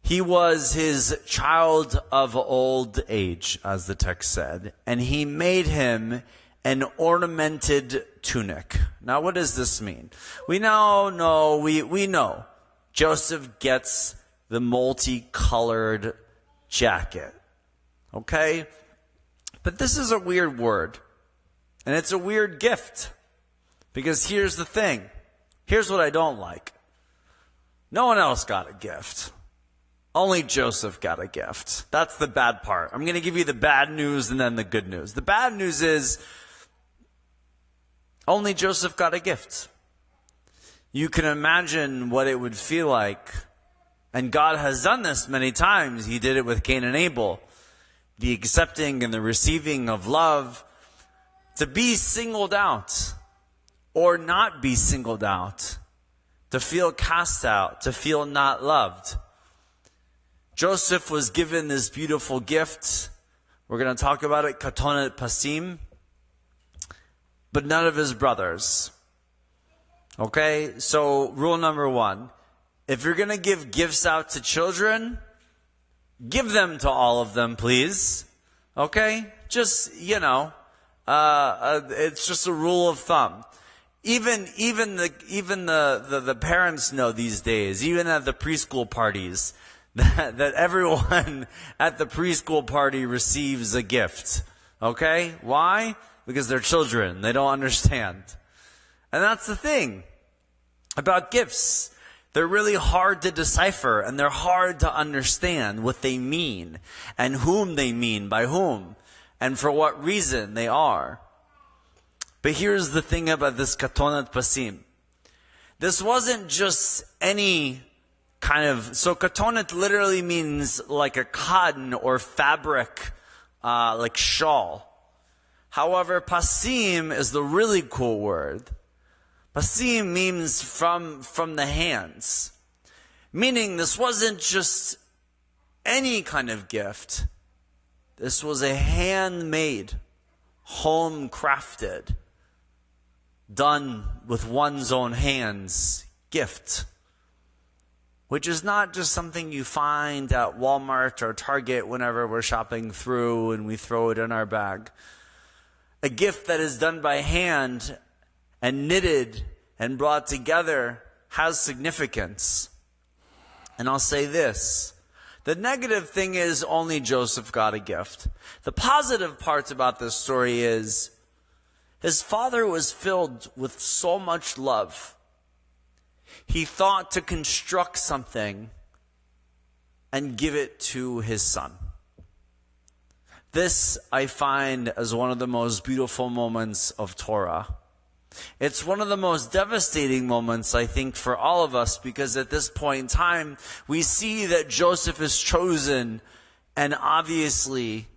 He was his child of old age, as the text said, and he made him an ornamented tunic. Now, what does this mean? We know Joseph gets the multicolored jacket. Okay? But this is a weird word. And it's a weird gift. Because here's the thing. Here's what I don't like. No one else got a gift. Only Joseph got a gift. That's the bad part. I'm going to give you the bad news and then the good news. The bad news is only Joseph got a gift. You can imagine what it would feel like. And God has done this many times. He did it with Cain and Abel. The accepting and the receiving of love. To be singled out or not be singled out. To feel cast out. To feel not loved. Joseph was given this beautiful gift. We're going to talk about it, katonet pasim. But none of his brothers. Okay, so rule number 1. If you're going to give gifts out to children, give them to all of them, please. Okay? Just, it's just a rule of thumb. Even the parents know these days, even at the preschool parties, that everyone at the preschool party receives a gift. Okay? Why? Because they're children. They don't understand. And that's the thing about gifts. They're really hard to decipher, and they're hard to understand what they mean, and whom they mean by whom, and for what reason they are. But here's the thing about this katonet pasim. This wasn't just any so katonet literally means like a cotton or fabric, like shawl. However, pasim is the really cool word. Pasim means from the hands. Meaning this wasn't just any kind of gift. This was a handmade, home-crafted, done with one's own hands gift. Which is not just something you find at Walmart or Target whenever we're shopping through and we throw it in our bag. A gift that is done by hand and knitted and brought together has significance. And I'll say this. The negative thing is only Joseph got a gift. The positive part about this story is his father was filled with so much love. He thought to construct something and give it to his son. This I find as one of the most beautiful moments of Torah. It's one of the most devastating moments, I think, for all of us, because at this point in time, we see that Joseph is chosen, and obviously,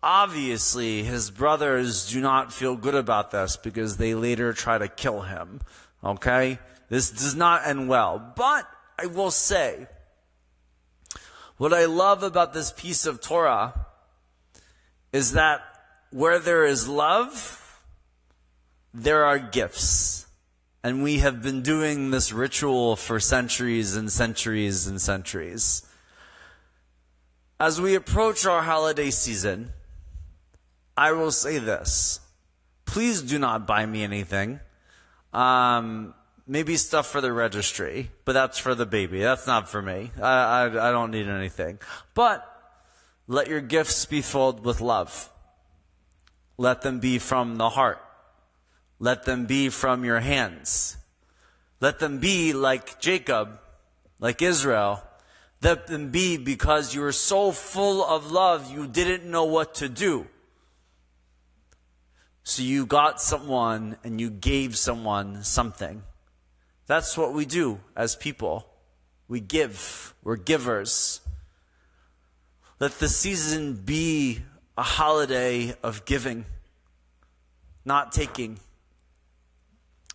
his brothers do not feel good about this because they later try to kill him. Okay? This does not end well. But I will say, what I love about this piece of Torah is that where there is love, there are gifts. And we have been doing this ritual for centuries and centuries and centuries. As we approach our holiday season, I will say this. Please do not buy me anything. Maybe stuff for the registry, but that's for the baby. That's not for me. I don't need anything. But let your gifts be filled with love. Let them be from the heart. Let them be from your hands. Let them be like Jacob, like Israel. Let them be because you were so full of love you didn't know what to do. So you got someone and you gave someone something. That's what we do as people. We give. We're givers. Let the season be a holiday of giving, not taking.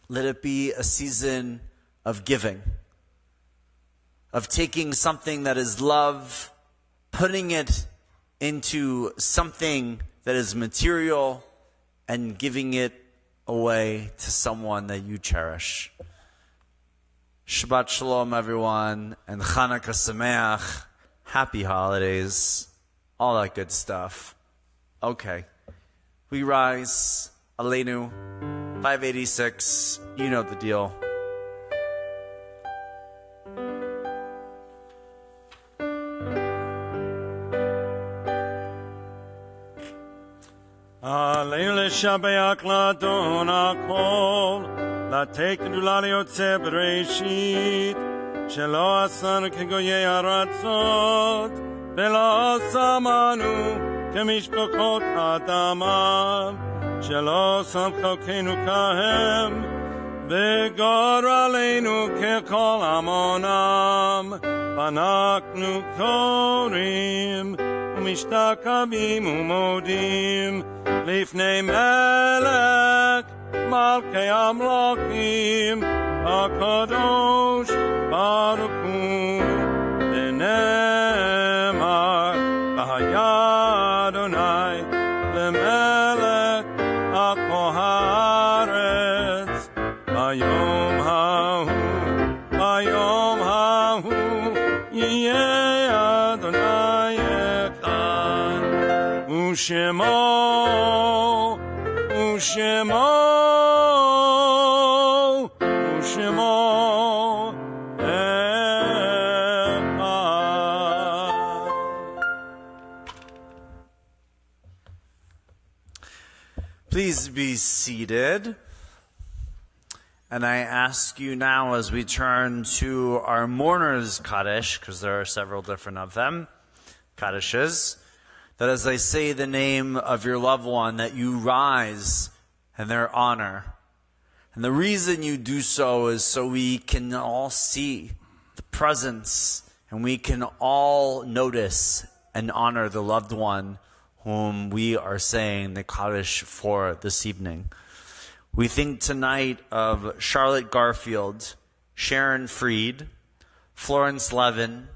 Let it be a season of giving, of taking something that is love, putting it into something that is material, and giving it away to someone that you cherish. Shabbat Shalom, everyone, and Chanukah Sameach. Happy holidays. All that good stuff. Okay. We rise. Aleinu. 586. You know the deal. Aleinu l'shabeach l'adon hakol. לתת גדולה ליוצא בראשית, שלא עשנו כגויי ארצות, ולא שמנו כמשפחות האדמה, שלא שם חלקנו כהם, וגור עלינו ככל עמונם, ואנחנו קוראים ומשתקבים ומודים לפני מלך מלכי המלכים הקדוש ברוך הוא ונאמר והיה אדוני למלך על כל הארץ ביום ההוא יהיה אדוני אחד ושמו Please be seated. And I ask you now, as we turn to our mourners' Kaddish, because there are several different of them, Kaddishes, that as I say the name of your loved one, that you rise in their honor. And the reason you do so is so we can all see the presence and we can all notice and honor the loved one whom we are saying the Kaddish for this evening. We think tonight of Charlotte Garfield, Sharon Freed, Florence Levin,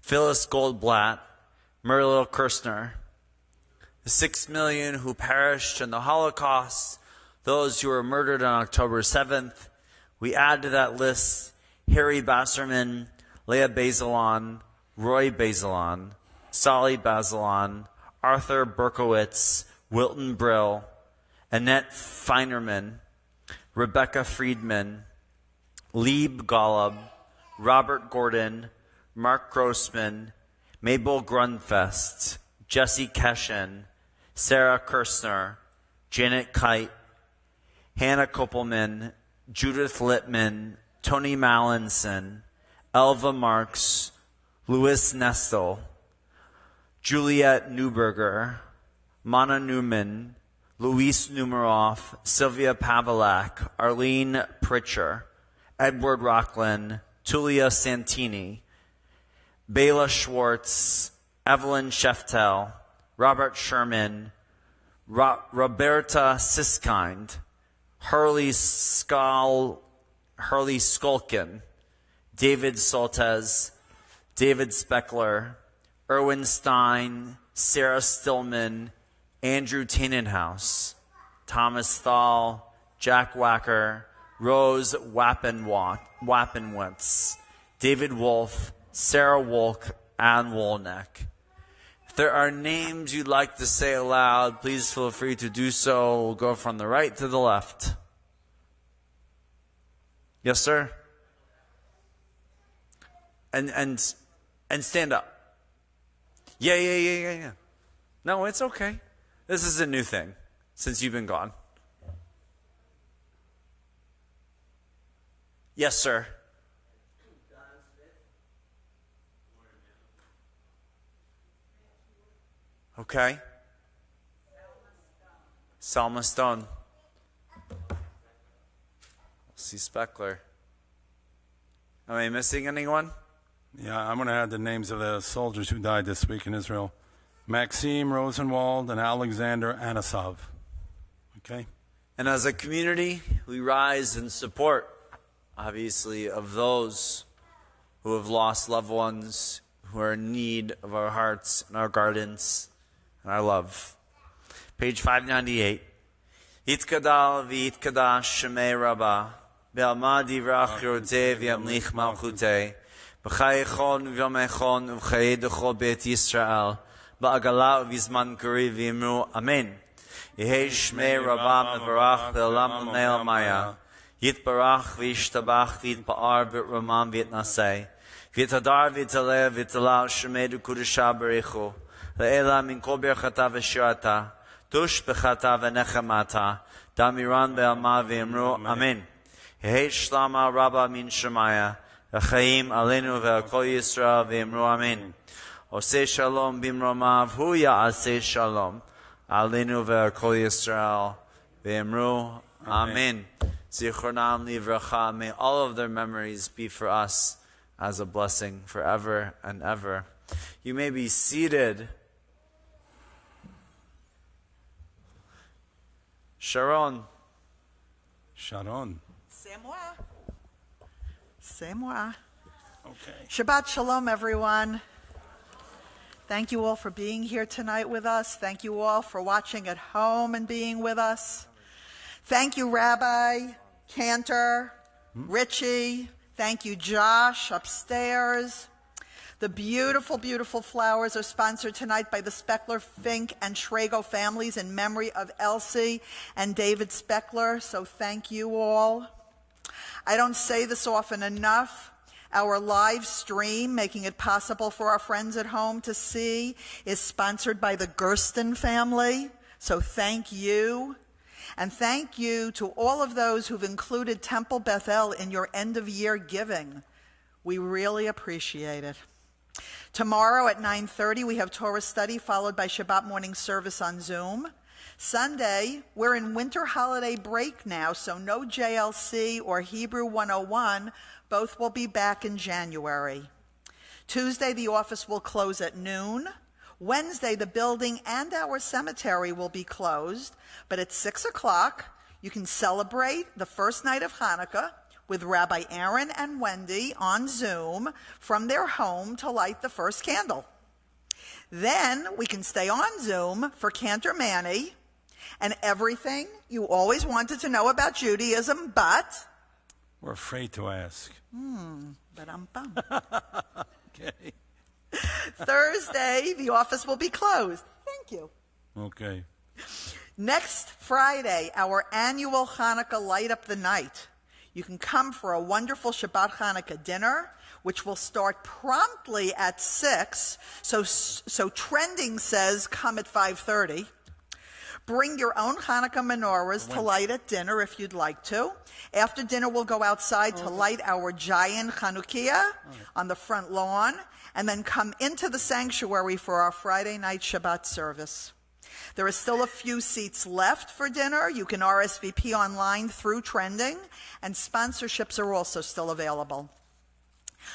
Phyllis Goldblatt, Murlo Kirstner, the 6 million who perished in the Holocaust, those who were murdered on October 7th. We add to that list Harry Basserman, Leah Bazelon, Roy Bazelon, Solly Bazelon, Arthur Berkowitz, Wilton Brill, Annette Feinerman, Rebecca Friedman, Lieb Golub, Robert Gordon, Mark Grossman, Mabel Grunfest, Jesse Keshen, Sarah Kirstner, Janet Kite, Hannah Koppelman, Judith Littman, Tony Mallinson, Elva Marks, Louis Nestle, Juliette Newberger, Mana Newman, Luis Numeroff, Sylvia Pavelak, Arlene Pritcher, Edward Rocklin, Tulia Santini, Bela Schwartz, Evelyn Sheftel, Robert Sherman, Roberta Siskind, Hurley Skulkin, David Soltez, David Speckler, Erwin Stein, Sarah Stillman, Andrew Tannenhouse, Thomas Thal, Jack Wacker, Rose Wappenwitz, David Wolf, Sarah Wolk, Ann Wolnick. If there are names you'd like to say aloud, please feel free to do so. We'll go from the right to the left. Yes, sir? And stand up. Yeah. No, it's okay. This is a new thing since you've been gone. Yes, sir. Okay. Selma Stone. See Speckler. Am I missing anyone? Yeah, I'm going to add the names of the soldiers who died this week in Israel. Maxime Rosenwald and Alexander Anasov. Okay? And as a community, we rise in support, obviously, of those who have lost loved ones, who are in need of our hearts and our gardens and our love. Page 598. Yitkadal v'yitkadash shemei Rabba, be'alma divrach yrodeh v'yamlich malchuteh, b'chayechon v'yomechon v'chayei dechol beit Yisrael, ba'agala v'zman kariv v'yimru Amen. Yehei shmei Rabba mevarach be'olam l'nei maya, yitbarach v'yishtabach v'yitpa'ar v'yitramam v'yitnaseh, v'yitadar v'yitaleh v'yitalal shemei d'kudusha b'rechu, le'ela min kol berchata v'shirata, tush b'chata v'nechamata, damiran be'alma v'yimru Amen. Yehei shlama Rabba min shemaya, v'chaim aleinu ve'akol Yisrael v'yimru Amen. Oseh shalom bimromav, hu ya'aseh shalom, aleinu ve'akol Yisrael v'yimru Amen. Zichronam livracha, may all of their memories be for us as a blessing forever and ever. You may be seated. Sharon. Sharon. C'est moi. Okay. Shabbat Shalom, everyone. Thank you all for being here tonight with us. Thank you all for watching at home and being with us. Thank you, Rabbi, Cantor, Richie. Thank you, Josh, upstairs. The beautiful, beautiful flowers are sponsored tonight by the Speckler, Fink, and Schrago families in memory of Elsie and David Speckler, so thank you all. I don't say this often enough. Our live stream, making it possible for our friends at home to see, is sponsored by the Gersten family, so thank you. And thank you to all of those who've included Temple Bethel in your end-of-year giving. We really appreciate it. Tomorrow at 9:30, we have Torah study, followed by Shabbat morning service on Zoom. Sunday, we're in winter holiday break now, so no JLC or Hebrew 101. Both will be back in January. Tuesday, the office will close at noon. Wednesday, the building and our cemetery will be closed, but at 6 o'clock, you can celebrate the first night of Hanukkah with Rabbi Aaron and Wendy on Zoom from their home to light the first candle. Then we can stay on Zoom for Cantor Manny and everything you always wanted to know about Judaism, but... We're afraid to ask. But I'm bummed. Okay. Thursday, the office will be closed. Thank you. Okay. Next Friday, our annual Hanukkah Light Up the Night. You can come for a wonderful Shabbat Hanukkah dinner, which will start promptly at 6. So trending says come at 5:30. Bring your own Hanukkah menorahs to light at dinner if you'd like to. After dinner, we'll go outside to light our giant Chanukiah on the front lawn, and then come into the sanctuary for our Friday night Shabbat service. There are still a few seats left for dinner. You can RSVP online through Trending, and sponsorships are also still available.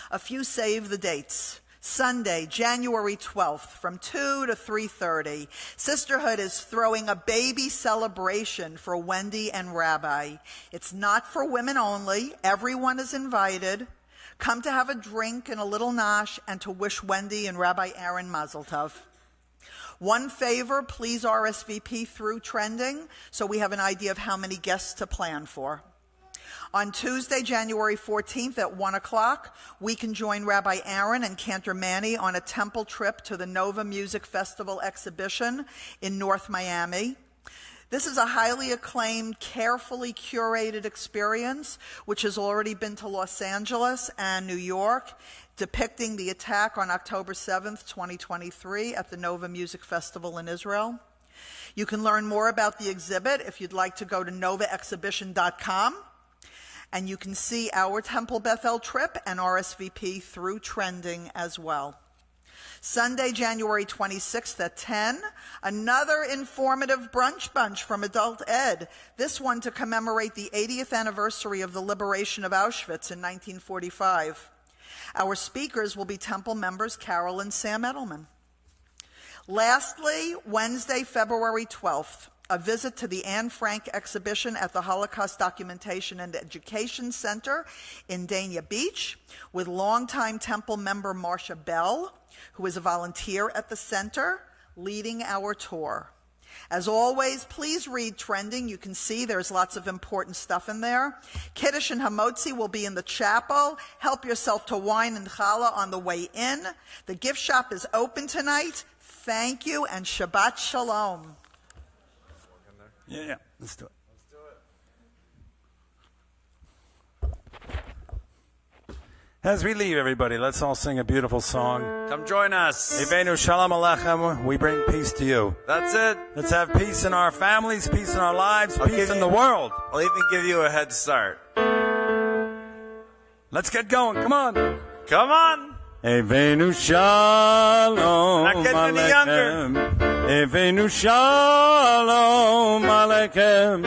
A few save the dates. Sunday, January 12th, from 2 to 3:30. Sisterhood is throwing a baby celebration for Wendy and Rabbi. It's not for women only. Everyone is invited. Come to have a drink and a little nosh and to wish Wendy and Rabbi Aaron Mazel Tov. One favor, please RSVP through Trending so we have an idea of how many guests to plan for. On Tuesday, January 14th at 1 o'clock, we can join Rabbi Aaron and Cantor Manny on a temple trip to the Nova Music Festival exhibition in North Miami. This is a highly acclaimed, carefully curated experience, which has already been to Los Angeles and New York, depicting the attack on October 7th, 2023 at the Nova Music Festival in Israel. You can learn more about the exhibit if you'd like to go to novaexhibition.com. And you can see our Temple Bethel trip and RSVP through Trending as well. Sunday, January 26th at 10, another informative brunch bunch from Adult Ed, this one to commemorate the 80th anniversary of the liberation of Auschwitz in 1945. Our speakers will be Temple members Carol and Sam Edelman. Lastly, Wednesday, February 12th, a visit to the Anne Frank exhibition at the Holocaust Documentation and Education Center in Dania Beach with longtime Temple member Marcia Bell, who is a volunteer at the center, leading our tour. As always, please read Trending. You can see there's lots of important stuff in there. Kiddush and Hamotzi will be in the chapel. Help yourself to wine and challah on the way in. The gift shop is open tonight. Thank you, and Shabbat Shalom. Yeah, let's do it. As we leave, everybody, let's all sing a beautiful song. Come join us. Eveinu Shalom Aleichem, we bring peace to you. That's it. Let's have peace in our families, peace in our lives, peace in the world. I'll even give you a head start. Let's get going. Come on. Come on. Eveinu Shalom Not getting any younger. Aleichem. Eveinu Shalom Aleichem.